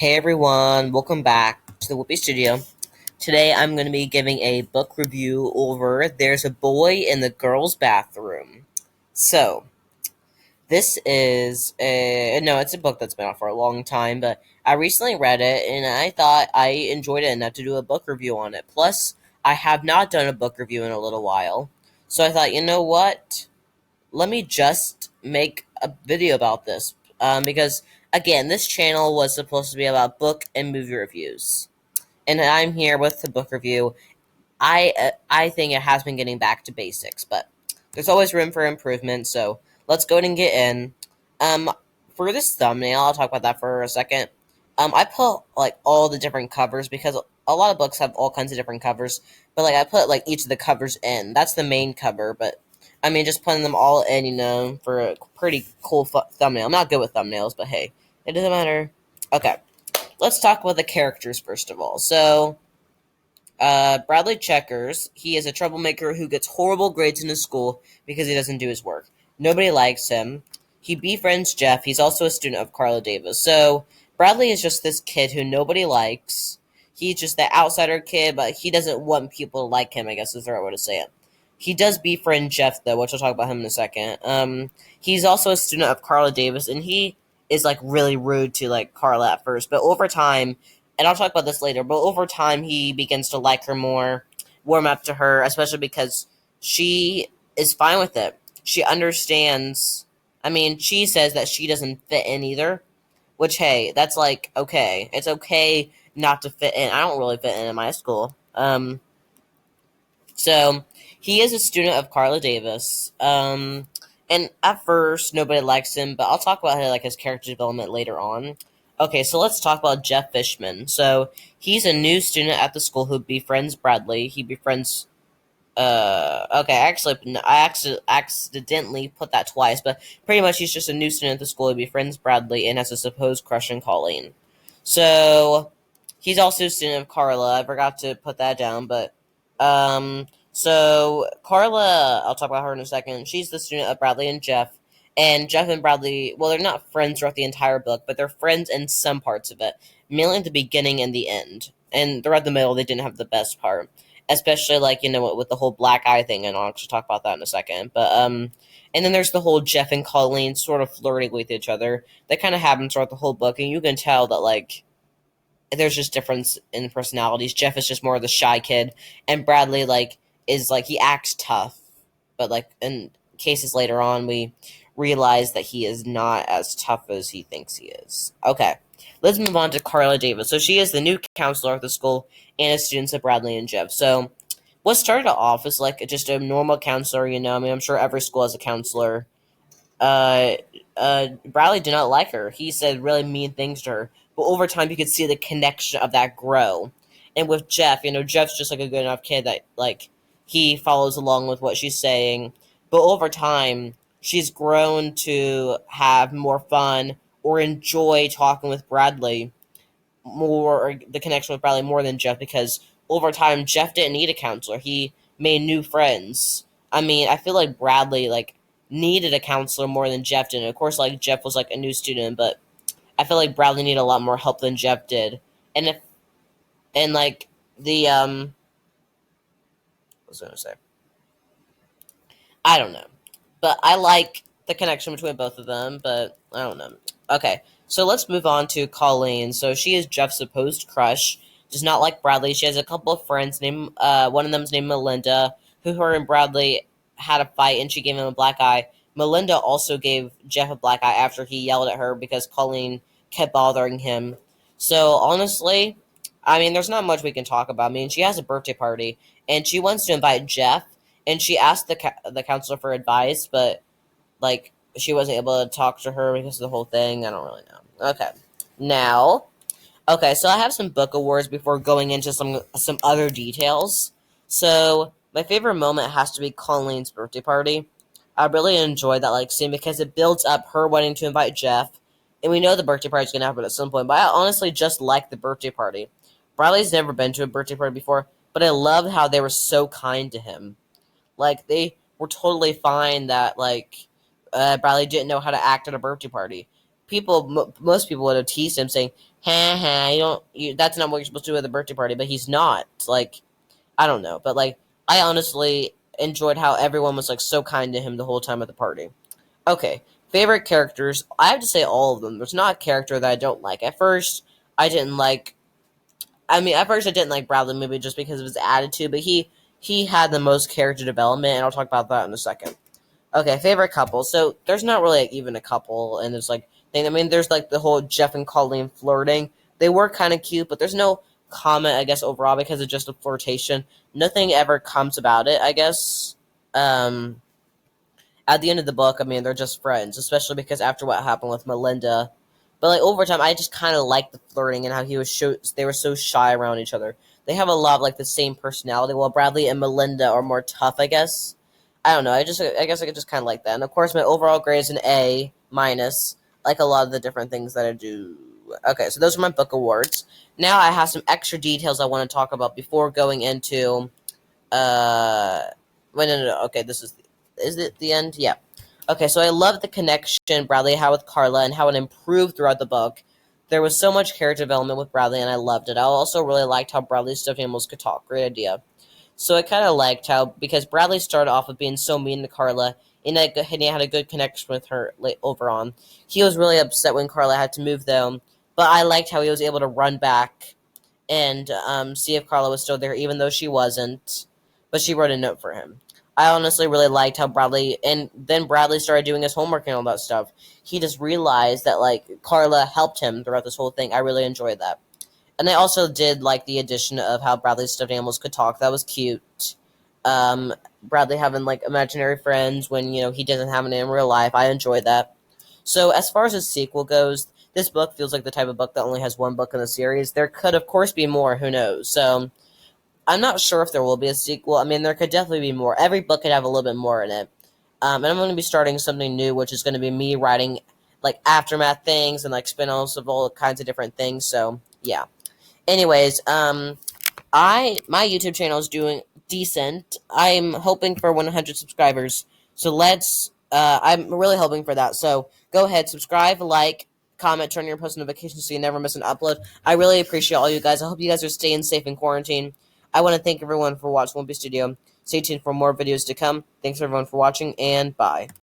Hey everyone, welcome back to the Whoopi Studio. Today I'm going to be giving a book review over There's a Boy in the Girl's Bathroom. So, this is it's a book that's been out for a long time, but I recently read it and I thought I enjoyed it enough to do a book review on it. Plus, I have not done a book review in a little while. So I thought, you know what? Let me just make a video about this. Because, again, this channel was supposed to be about book and movie reviews. And I'm here with the book review. I think it has been getting back to basics, but there's always room for improvement, so let's go ahead and get in. Um, for this thumbnail, I'll talk about that for a second. I put, like, all the different covers because a lot of books have all kinds of different covers, but, like, I put, like, each of the covers in. That's the main cover, but I mean, just putting them all in, for a pretty cool thumbnail. I'm not good with thumbnails, but hey, it doesn't matter. Okay, let's talk about the characters first of all. So, Bradley Checkers, he is a troublemaker who gets horrible grades in his school because he doesn't do his work. Nobody likes him. He befriends Jeff. He's also a student of Carla Davis. So, Bradley is just this kid who nobody likes. He's just the outsider kid, but he doesn't want people to like him, I guess is the right way to say it. He does befriend Jeff, though, which I'll talk about him in a second. He's also a student of Carla Davis, and he is, like, really rude to, like, Carla at first. But over time, and I'll talk about this later, but over time he begins to like her more, warm up to her, especially because she is fine with it. She understands. I mean, she says that she doesn't fit in either, which, hey, that's like, okay. It's okay not to fit in. I don't really fit in my school. So he is a student of Carla Davis. And at first nobody likes him, but I'll talk about his character development later on. Okay, so let's talk about Jeff Fishman. So he's a new student at the school who befriends Bradley. He befriends. Okay, actually, no, accidentally put that twice, but pretty much he's just a new student at the school. He befriends Bradley and has a supposed crush on Colleen. So he's also a student of Carla. I forgot to put that down, but so Carla, I'll talk about her in a second. She's the student of Bradley and Jeff. And Jeff and Bradley, well, they're not friends throughout the entire book, but they're friends in some parts of it, mainly at the beginning and the end. And throughout the middle, they didn't have the best part, especially with the whole black eye thing, and I'll actually talk about that in a second. But and then there's the whole Jeff and Colleen sort of flirting with each other. That kind of happens throughout the whole book, and you can tell that there's just difference in personalities. Jeff is just more of the shy kid, and Bradley is he acts tough, but in cases later on we realize that he is not as tough as he thinks he is. Okay, let's move on to Carla Davis. So she is the new counselor at the school and is students of Bradley and Jeff. So what started off as just a normal counselor, I mean, I'm sure every school has a counselor. uh, Bradley did not like her. He said really mean things to her. But over time, you could see the connection of that grow. And with Jeff, Jeff's just a good enough kid that he follows along with what she's saying. But over time, she's grown to have more fun or enjoy talking with Bradley more, or the connection with Bradley more than Jeff, because over time, Jeff didn't need a counselor. He made new friends. I mean, I feel like Bradley needed a counselor more than Jeff did. And of course, Jeff was a new student, but I feel like Bradley needed a lot more help than Jeff did. And if and the what was I gonna say? I don't know. But I like the connection between both of them, but I don't know. Okay, so let's move on to Colleen. So she is Jeff's supposed crush. Does not like Bradley. She has a couple of friends named one of them is named Melinda, who her and Bradley had a fight and she gave him a black eye. Melinda also gave Jeff a black eye after he yelled at her because Colleen kept bothering him. So honestly, I mean, there's not much we can talk about. I mean, she has a birthday party and she wants to invite Jeff, and she asked the counselor for advice, but she wasn't able to talk to her because of the whole thing. I don't really know. Okay, now, okay, so I have some book awards before going into some other details. So my favorite moment has to be Colleen's birthday party. I really enjoyed that scene because it builds up her wanting to invite Jeff, and we know the birthday party is gonna happen at some point. But I honestly just like the birthday party. Bradley's never been to a birthday party before, but I loved how they were so kind to him. They were totally fine that Bradley didn't know how to act at a birthday party. most people would have teased him, saying, "Ha ha, that's not what you're supposed to do at the birthday party." But he's not. Like, I don't know, but like, I honestly enjoyed how everyone was like so kind to him the whole time at the party. Okay, favorite characters. I have to say all of them. There's not a character that I don't like. At first, I didn't like. I mean, at first I didn't like Bradley maybe just because of his attitude, but he had the most character development, and I'll talk about that in a second. Okay, favorite couple. So there's not really like, even a couple, and there's like thing. I mean, there's like the whole Jeff and Colleen flirting. They were kind of cute, but there's no comment, I guess, overall because it's just a flirtation. Nothing ever comes about it, I guess. Um, at the end of the book, I mean, they're just friends, especially because after what happened with Melinda. But like over time, I just kind of liked the flirting and how they were so shy around each other. They have a lot of like the same personality. While Bradley and Melinda are more tough, I guess. I don't know. I guess I could just kind of like that. And of course, my overall grade is an A minus, like a lot of the different things that I do. Okay, so those are my book awards. Now I have some extra details I want to talk about before going into uh. Wait, no. Okay, is it the end? Yeah. Okay, so I love the connection Bradley had with Carla and how it improved throughout the book. There was so much character development with Bradley, and I loved it. I also really liked how Bradley's stuffed animals could talk. Great idea. So I kind of liked how, because Bradley started off with being so mean to Carla, and he had a good connection with her over on. He was really upset when Carla had to move, though, but I liked how he was able to run back and see if Carla was still there, even though she wasn't. But she wrote a note for him. I honestly really liked how Bradley, and then Bradley started doing his homework and all that stuff. He just realized that like Carla helped him throughout this whole thing. I really enjoyed that. And I also did like the addition of how Bradley's stuffed animals could talk. That was cute. Bradley having like imaginary friends when he doesn't have any in real life. I enjoyed that. So as far as the sequel goes, this book feels like the type of book that only has one book in the series. There could, of course, be more. Who knows? So I'm not sure if there will be a sequel. I mean, there could definitely be more. Every book could have a little bit more in it. And I'm going to be starting something new, which is going to be me writing like aftermath things and like spin-offs of all kinds of different things. So yeah. Anyways, my YouTube channel is doing decent. I'm hoping for 100 subscribers. So I'm really hoping for that. So go ahead, subscribe, like, comment, turn on your post notifications so you never miss an upload. I really appreciate all you guys. I hope you guys are staying safe in quarantine. I want to thank everyone for watching Wimpy Studio. Stay tuned for more videos to come. Thanks everyone for watching, and bye.